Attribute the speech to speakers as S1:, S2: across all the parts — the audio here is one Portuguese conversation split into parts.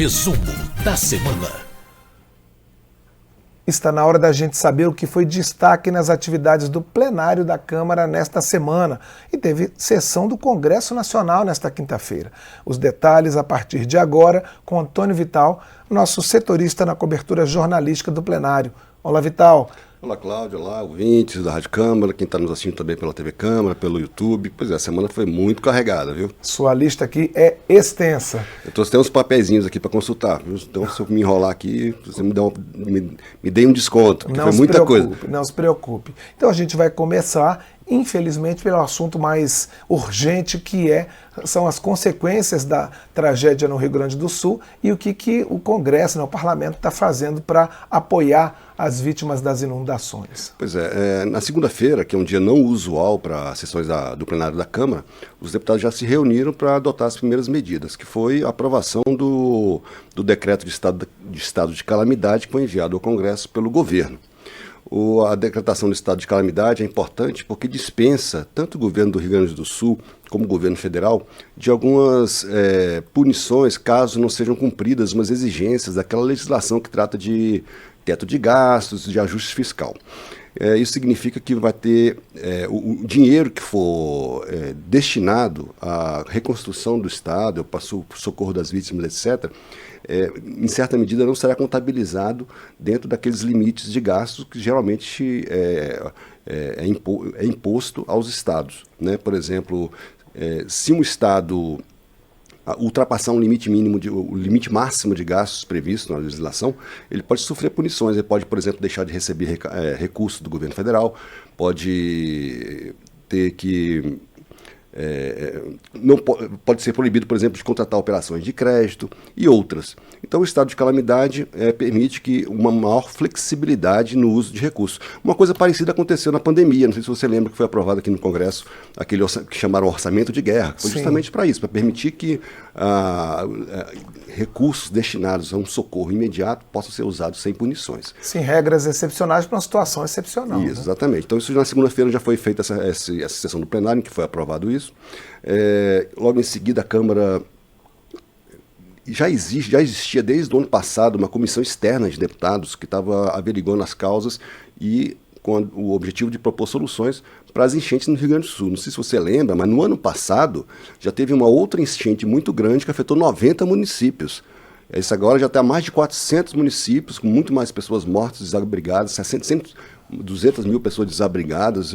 S1: Resumo da semana.
S2: Está na hora da gente saber o que foi destaque nas atividades do plenário da Câmara nesta semana. E teve sessão do Congresso Nacional nesta quinta-feira. Os detalhes a partir de agora com Antônio Vital, nosso setorista na cobertura jornalística do plenário. Olá, Vital.
S3: Olá, Cláudio. Olá, ouvintes da Rádio Câmara, quem está nos assistindo também pela TV Câmara, pelo YouTube. Pois é, a semana foi muito carregada, viu?
S2: Sua lista aqui é extensa.
S3: Eu trouxe até uns papeizinhos aqui para consultar, viu? Então, se eu me enrolar aqui, você me dê um desconto, porque foi muita coisa.
S2: Não se preocupe. Então, a gente vai começar, infelizmente, pelo assunto mais urgente, que são as consequências da tragédia no Rio Grande do Sul e o que o Congresso, o Parlamento, está fazendo para apoiar as vítimas das inundações.
S3: Pois é, na segunda-feira, que é um dia não usual para as sessões do plenário da Câmara, os deputados já se reuniram para adotar as primeiras medidas, que foi a aprovação do decreto de estado de calamidade que foi enviado ao Congresso pelo governo. A decretação do estado de calamidade é importante porque dispensa tanto o governo do Rio Grande do Sul como o governo federal de algumas punições caso não sejam cumpridas umas exigências daquela legislação que trata de teto de gastos, de ajuste fiscal. Isso significa que vai ter o dinheiro que for destinado à reconstrução do Estado, para o socorro das vítimas, etc., em certa medida não será contabilizado dentro daqueles limites de gastos que geralmente é imposto aos estados, né? Por exemplo, se um estado ultrapassar o limite máximo de gastos previsto na legislação, ele pode sofrer punições. Ele pode, por exemplo, deixar de receber recursos do governo federal, pode ter que não pode ser proibido, por exemplo, de contratar operações de crédito e outras. Então, o estado de calamidade permite uma maior flexibilidade no uso de recursos. Uma coisa parecida aconteceu na pandemia, não sei se você lembra que foi aprovado aqui no Congresso aquele que chamaram orçamento de guerra. Foi justamente para isso, para permitir que recursos destinados a um socorro imediato possam ser usados sem punições.
S2: Sim, regras excepcionais para uma situação excepcional.
S3: Isso, né? Exatamente. Então, isso na segunda-feira já foi feita essa sessão do plenário, em que foi aprovado isso. Logo em seguida, a Câmara já existia desde o ano passado uma comissão externa de deputados que estava averiguando as causas e com o objetivo de propor soluções para as enchentes no Rio Grande do Sul. Não sei se você lembra, mas no ano passado já teve uma outra enchente muito grande que afetou 90 municípios. Isso agora já está mais de 400 municípios, com muito mais pessoas mortas, desabrigadas, 200 mil pessoas desabrigadas.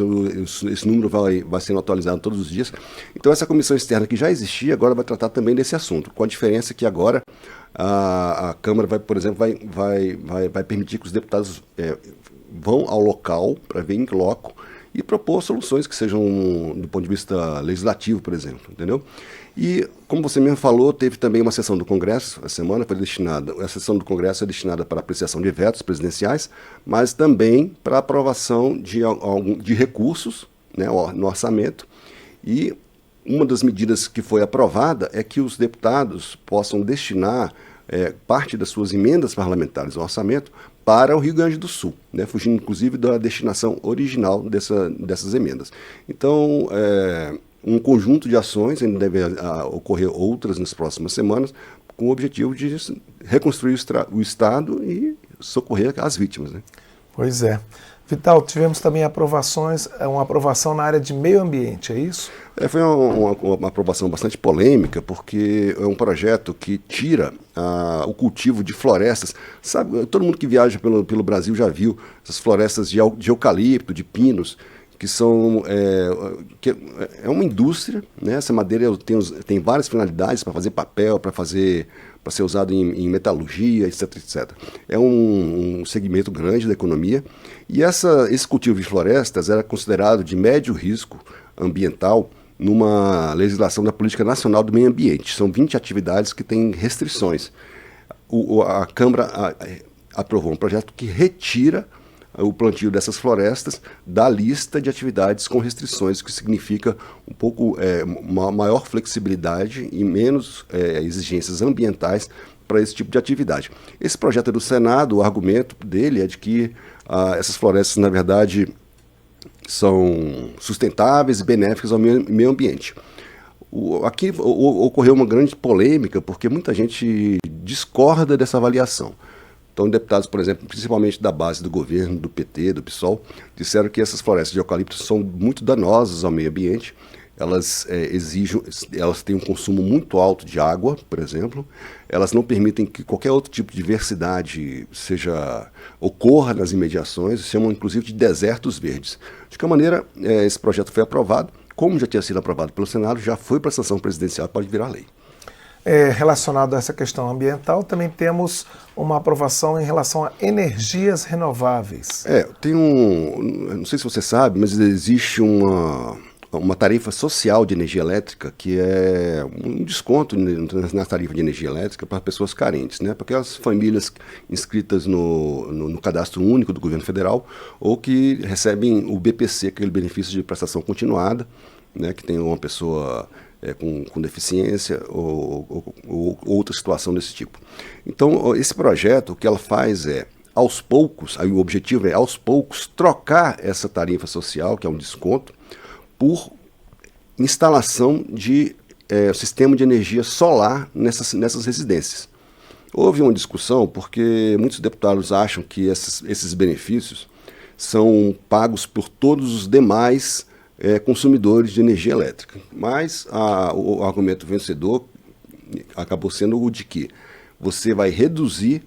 S3: Esse número vai sendo atualizado todos os dias. Então, essa comissão externa que já existia, agora vai tratar também desse assunto, com a diferença que agora a Câmara vai, por exemplo, vai permitir que os deputados vão ao local para ver em loco e propor soluções que sejam do ponto de vista legislativo, por exemplo, entendeu? E, como você mesmo falou, teve também uma sessão do Congresso, a sessão do Congresso é destinada para apreciação de vetos presidenciais, mas também para aprovação de recursos, né, no orçamento. E uma das medidas que foi aprovada é que os deputados possam destinar parte das suas emendas parlamentares ao orçamento para o Rio Grande do Sul, né, fugindo inclusive da destinação original dessas emendas. Então, um conjunto de ações, ainda deve ocorrer outras nas próximas semanas, com o objetivo de reconstruir o Estado e socorrer as vítimas, né?
S2: Pois é. Vital, tivemos também uma aprovação na área de meio ambiente, é isso?
S3: Foi uma aprovação bastante polêmica, porque é um projeto que tira o cultivo de florestas. Sabe, todo mundo que viaja pelo Brasil já viu essas florestas de eucalipto, de pinos, que são é uma indústria, né? Essa madeira tem várias finalidades para fazer papel, para ser usado em metalurgia, etc, etc. É um segmento grande da economia e esse cultivo de florestas era considerado de médio risco ambiental numa legislação da Política Nacional do Meio Ambiente. São 20 atividades que têm restrições. A Câmara aprovou um projeto que retira o plantio dessas florestas da lista de atividades com restrições, que significa um pouco uma maior flexibilidade e menos exigências ambientais para esse tipo de atividade. Esse projeto é do Senado, o argumento dele é de que essas florestas, na verdade, são sustentáveis e benéficas ao meio ambiente. Aqui ocorreu uma grande polêmica, porque muita gente discorda dessa avaliação. Então, deputados, por exemplo, principalmente da base do governo, do PT, do PSOL, disseram que essas florestas de eucalipto são muito danosas ao meio ambiente. Elas elas têm um consumo muito alto de água, por exemplo. Elas não permitem que qualquer outro tipo de diversidade ocorra nas imediações, chamam inclusive de desertos verdes. De qualquer maneira, esse projeto foi aprovado. Como já tinha sido aprovado pelo Senado, já foi para a sanção presidencial e pode virar lei.
S2: Relacionado a essa questão ambiental, também temos uma aprovação em relação a energias renováveis.
S3: Não sei se você sabe, mas existe uma tarifa social de energia elétrica, que é um desconto na tarifa de energia elétrica para pessoas carentes, né? Para aquelas famílias inscritas no cadastro único do governo federal ou que recebem o BPC, aquele benefício de prestação continuada, né? Que tem uma pessoa com deficiência ou outra situação desse tipo. Então, esse projeto, o que ela faz aos poucos, aí o objetivo é, aos poucos, trocar essa tarifa social, que é um desconto, por instalação de sistema de energia solar nessas residências. Houve uma discussão porque muitos deputados acham que esses benefícios são pagos por todos os demais consumidores de energia elétrica. Mas o argumento vencedor acabou sendo o de que você vai reduzir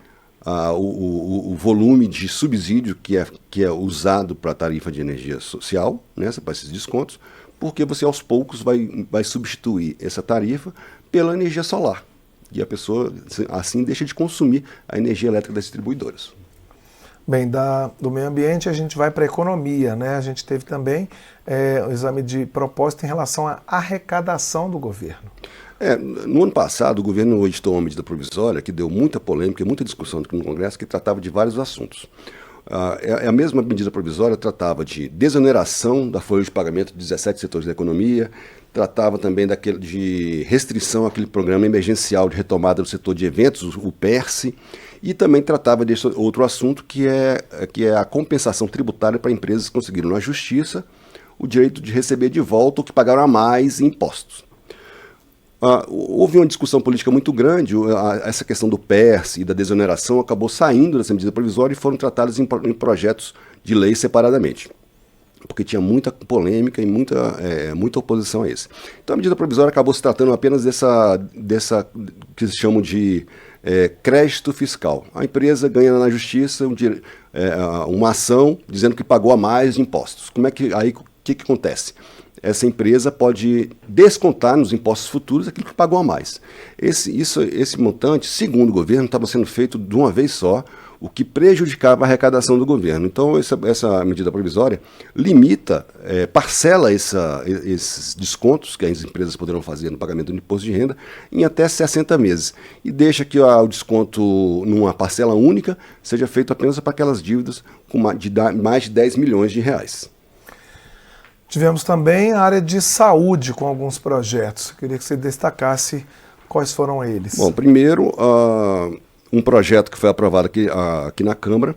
S3: o volume de subsídio que é usado para a tarifa de energia social, né, para esses descontos, porque você aos poucos vai substituir essa tarifa pela energia solar. E a pessoa assim deixa de consumir a energia elétrica das distribuidoras.
S2: Bem, do meio ambiente a gente vai para a economia, né? A gente teve também o exame de proposta em relação à arrecadação do governo.
S3: No ano passado, o governo editou uma medida provisória que deu muita polêmica e muita discussão no Congresso, que tratava de vários assuntos. A mesma medida provisória tratava de desoneração da folha de pagamento de 17 setores da economia, tratava também de restrição àquele programa emergencial de retomada do setor de eventos, o PERSE, e também tratava desse outro assunto que é a compensação tributária para empresas que conseguiram na justiça o direito de receber de volta o que pagaram a mais em impostos. Houve uma discussão política muito grande, essa questão do PERSE e da desoneração acabou saindo dessa medida provisória e foram tratadas em projetos de lei separadamente, porque tinha muita polêmica e muita oposição a esse. Então a medida provisória acabou se tratando apenas dessa que se chamam de crédito fiscal. A empresa ganha na justiça uma ação dizendo que pagou a mais de impostos. O que acontece? Essa empresa pode descontar nos impostos futuros aquilo que pagou a mais. Esse montante, segundo o governo, estava sendo feito de uma vez só, o que prejudicava a arrecadação do governo. Então, essa medida provisória limita, parcela esses descontos que as empresas poderão fazer no pagamento do imposto de renda em até 60 meses. E deixa que o desconto numa parcela única seja feito apenas para aquelas dívidas com mais de 10 milhões de reais.
S2: Tivemos também a área de saúde com alguns projetos. Eu queria que você destacasse quais foram eles.
S3: Bom, primeiro, um projeto que foi aprovado aqui na Câmara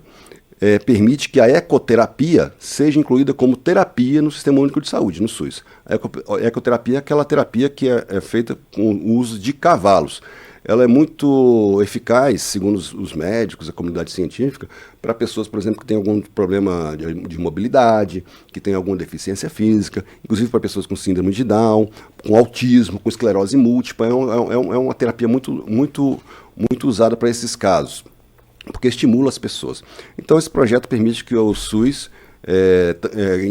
S3: permite que a ecoterapia seja incluída como terapia no Sistema Único de Saúde, no SUS. A ecoterapia é aquela terapia que é feita com o uso de cavalos. Ela é muito eficaz, segundo os médicos, a comunidade científica, para pessoas, por exemplo, que têm algum problema de mobilidade, que têm alguma deficiência física, inclusive para pessoas com síndrome de Down, com autismo, com esclerose múltipla. É uma terapia muito usada para esses casos, porque estimula as pessoas. Então, esse projeto permite que o SUS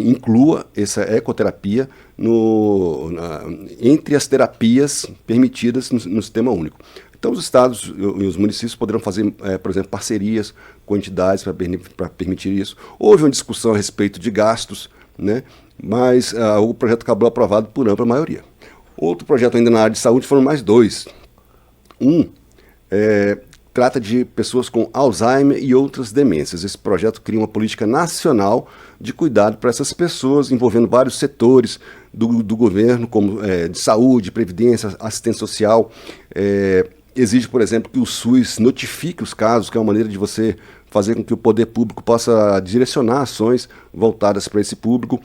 S3: inclua essa ecoterapia entre as terapias permitidas no Sistema Único. Então, os estados e os municípios poderão fazer, por exemplo, parcerias com entidades para permitir isso. Houve uma discussão a respeito de gastos, né? Mas o projeto acabou aprovado por ampla maioria. Outro projeto ainda na área de saúde foram mais dois. Trata de pessoas com Alzheimer e outras demências. Esse projeto cria uma política nacional de cuidado para essas pessoas, envolvendo vários setores do governo, como de saúde, previdência, assistência social. Exige, por exemplo, que o SUS notifique os casos, que é uma maneira de você fazer com que o poder público possa direcionar ações voltadas para esse público.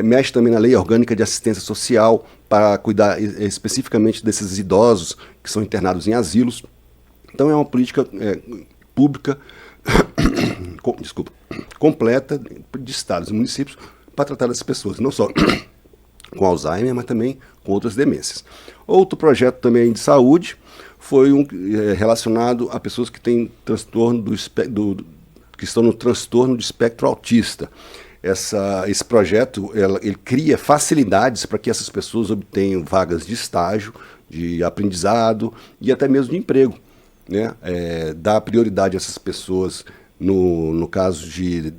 S3: Mexe também na lei orgânica de assistência social, para cuidar especificamente desses idosos que são internados em asilos. Então é uma política pública completa de estados e municípios para tratar dessas pessoas, não só com Alzheimer, mas também com outras demências. Outro projeto também de saúde foi relacionado a pessoas que têm transtorno que estão no transtorno de espectro autista. Esse projeto ele cria facilidades para que essas pessoas obtenham vagas de estágio, de aprendizado e até mesmo de emprego, né? Dá prioridade a essas pessoas no caso de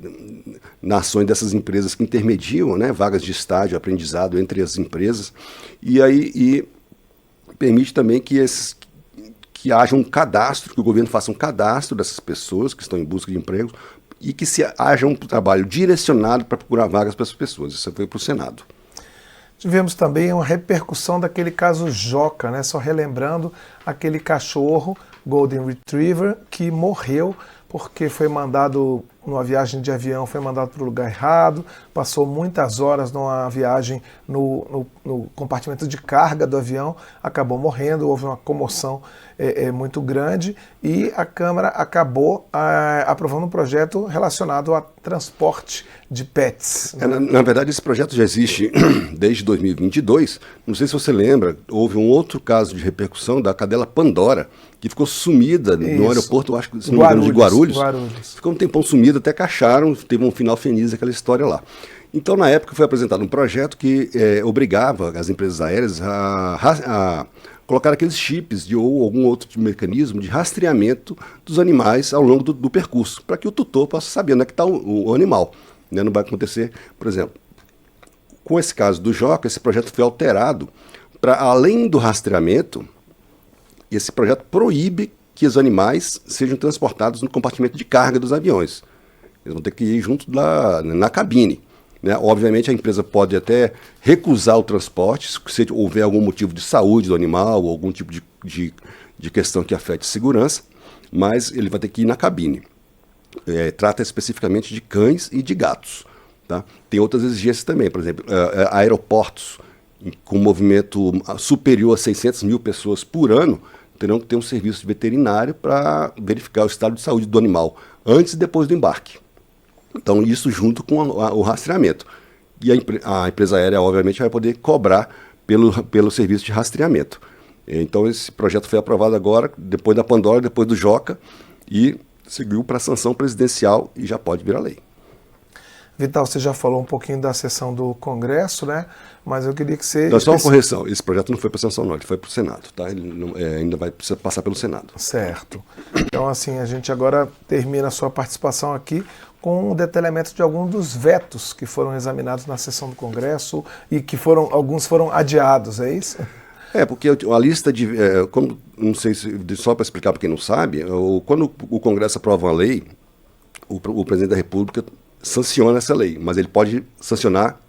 S3: ações dessas empresas que intermediam, né, vagas de estágio, aprendizado entre as empresas, e permite também que haja um cadastro, que o governo faça um cadastro dessas pessoas que estão em busca de empregos e que haja um trabalho direcionado para procurar vagas para essas pessoas. Isso foi para o Senado.
S2: Tivemos também uma repercussão daquele caso Joca, né? Só relembrando aquele cachorro Golden Retriever que morreu porque foi mandado, numa viagem de avião, foi mandado para o lugar errado, passou muitas horas numa viagem no compartimento de carga do avião, acabou morrendo, houve uma comoção muito grande e a Câmara acabou aprovando um projeto relacionado a transporte de pets. Né?
S3: Na verdade, esse projeto já existe desde 2022. Não sei se você lembra, houve um outro caso de repercussão da cadela Pandora, que ficou sumida no aeroporto, acho que se não me engano, de Guarulhos. Ficou um tempão sumida, até que acharam, teve um final feliz aquela história lá. Então, na época, foi apresentado um projeto que obrigava as empresas aéreas a colocar aqueles chips ou algum outro mecanismo de rastreamento dos animais ao longo do percurso, para que o tutor possa saber onde é que está o animal. Né? Não vai acontecer, por exemplo, com esse caso do Joca, esse projeto foi alterado para, além do rastreamento, esse projeto proíbe que os animais sejam transportados no compartimento de carga dos aviões. Eles vão ter que ir junto na cabine. Né? Obviamente a empresa pode até recusar o transporte, se houver algum motivo de saúde do animal ou algum tipo de questão que afete segurança, mas ele vai ter que ir na cabine. Trata especificamente de cães e de gatos. Tá? Tem outras exigências também, por exemplo, aeroportos com movimento superior a 600 mil pessoas por ano terão que ter um serviço veterinário para verificar o estado de saúde do animal antes e depois do embarque. Então, isso junto com o rastreamento. E a empresa aérea, obviamente, vai poder cobrar pelo serviço de rastreamento. Então, esse projeto foi aprovado agora, depois da Pandora, depois do Joca, e seguiu para a sanção presidencial e já pode virar lei.
S2: Vital, você já falou um pouquinho da sessão do Congresso, né? Mas eu queria que você...
S3: Então, só uma correção, esse projeto não foi para a sanção não, ele foi para o Senado, tá? Ele ainda vai precisar passar pelo Senado. Certo.
S2: Então, assim, a gente agora termina a sua participação aqui com o detalhamento de alguns dos vetos que foram examinados na sessão do Congresso e que alguns foram adiados, é isso?
S3: Porque a lista de... não sei só para explicar para quem não sabe, quando o Congresso aprova uma lei, o presidente da República sanciona essa lei, mas ele pode sancionar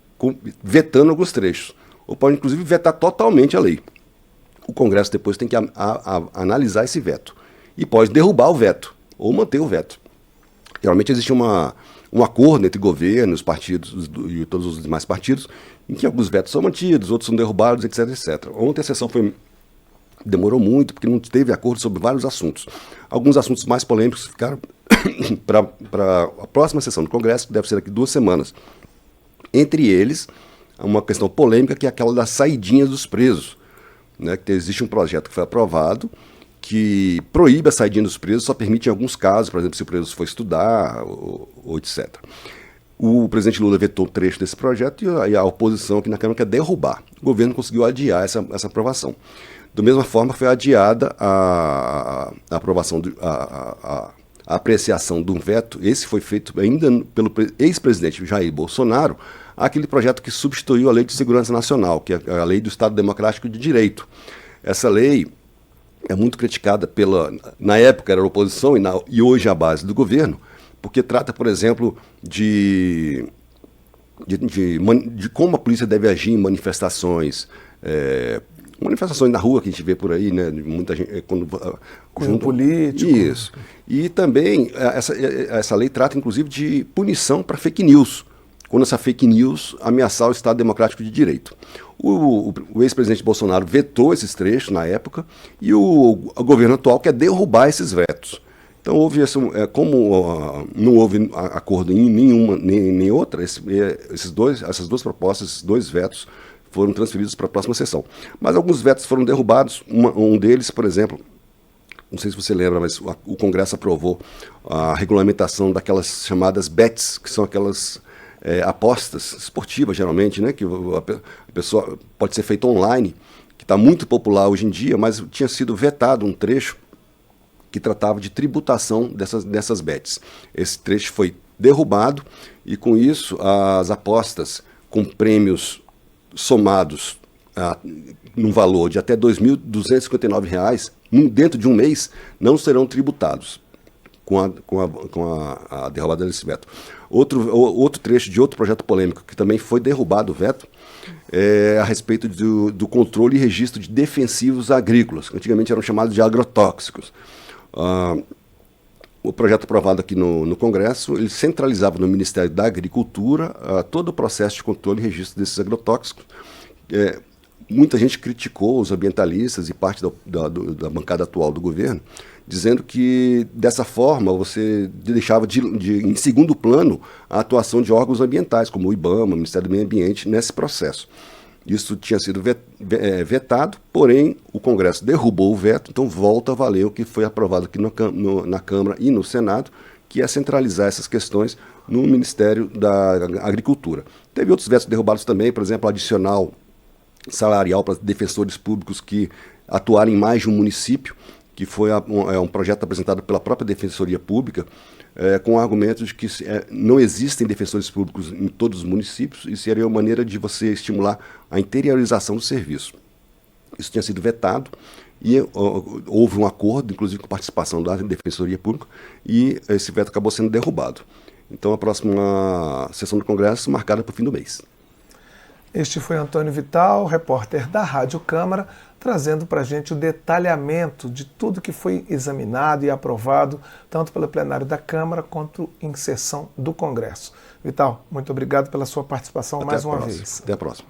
S3: vetando alguns trechos, ou pode inclusive vetar totalmente a lei. O Congresso depois tem que analisar esse veto e pode derrubar o veto ou manter o veto. Geralmente existe um acordo entre governos, partidos e todos os demais partidos, em que alguns vetos são mantidos, outros são derrubados, etc, etc. Ontem a sessão demorou muito, porque não teve acordo sobre vários assuntos. Alguns assuntos mais polêmicos ficaram para a próxima sessão do Congresso, que deve ser daqui 2 semanas. Entre eles, uma questão polêmica, que é aquela das saidinhas dos presos. Né? Que existe um projeto que foi aprovado, que proíbe a saidinha dos presos, só permite em alguns casos, por exemplo, se o preso for estudar, ou etc. O presidente Lula vetou um trecho desse projeto e a oposição aqui na Câmara quer derrubar. O governo conseguiu adiar essa aprovação. Da mesma forma, foi adiada a aprovação, a apreciação de um veto. Esse foi feito ainda pelo ex-presidente Jair Bolsonaro, aquele projeto que substituiu a Lei de Segurança Nacional, que é a Lei do Estado Democrático de Direito. Essa lei é muito criticada na época era a oposição e hoje a base do governo, porque trata, por exemplo, de como a polícia deve agir em manifestações, manifestações na rua que a gente vê por aí, né? Muita gente
S2: com político.
S3: Isso. E também essa lei trata, inclusive, de punição para fake news. quando essa fake news ameaçar o Estado Democrático de Direito. O ex-presidente Bolsonaro vetou esses trechos na época e o governo atual quer derrubar esses vetos. Então, como não houve acordo em nenhuma nem outra, essas duas propostas, esses dois vetos, foram transferidos para a próxima sessão. Mas alguns vetos foram derrubados. Um deles, por exemplo, não sei se você lembra, mas o Congresso aprovou a regulamentação daquelas chamadas bets, que são aquelas apostas esportivas, geralmente, né, que a pessoa pode ser feita online, que está muito popular hoje em dia, mas tinha sido vetado um trecho que tratava de tributação dessas bets. Esse trecho foi derrubado e, com isso, as apostas com prêmios somados num valor de até R$ 2.259, dentro de um mês, não serão tributados com a derrubada desse veto. Outro trecho de outro projeto polêmico que também foi derrubado o veto é a respeito do controle e registro de defensivos agrícolas, que antigamente eram chamados de agrotóxicos. O projeto aprovado aqui no Congresso, ele centralizava no Ministério da Agricultura todo o processo de controle e registro desses agrotóxicos. Muita gente criticou os ambientalistas e parte da bancada atual do governo, dizendo que dessa forma você deixava em segundo plano a atuação de órgãos ambientais, como o IBAMA, o Ministério do Meio Ambiente, nesse processo. Isso tinha sido vetado, porém o Congresso derrubou o veto, então volta a valer o que foi aprovado aqui na Câmara e no Senado, que é centralizar essas questões no Ministério da Agricultura. Teve outros vetos derrubados também, por exemplo, adicional salarial para defensores públicos que atuarem em mais de um município, que foi um projeto apresentado pela própria Defensoria Pública, com o argumento de que não existem defensores públicos em todos os municípios e seria uma maneira de você estimular a interiorização do serviço. Isso tinha sido vetado e houve um acordo, inclusive com participação da Defensoria Pública, e esse veto acabou sendo derrubado. Então a próxima sessão do Congresso marcada para o fim do mês.
S2: Este foi Antônio Vital, repórter da Rádio Câmara, trazendo para a gente o detalhamento de tudo que foi examinado e aprovado, tanto pelo plenário da Câmara quanto em sessão do Congresso. Vital, muito obrigado pela sua participação mais uma vez.
S3: Até a próxima.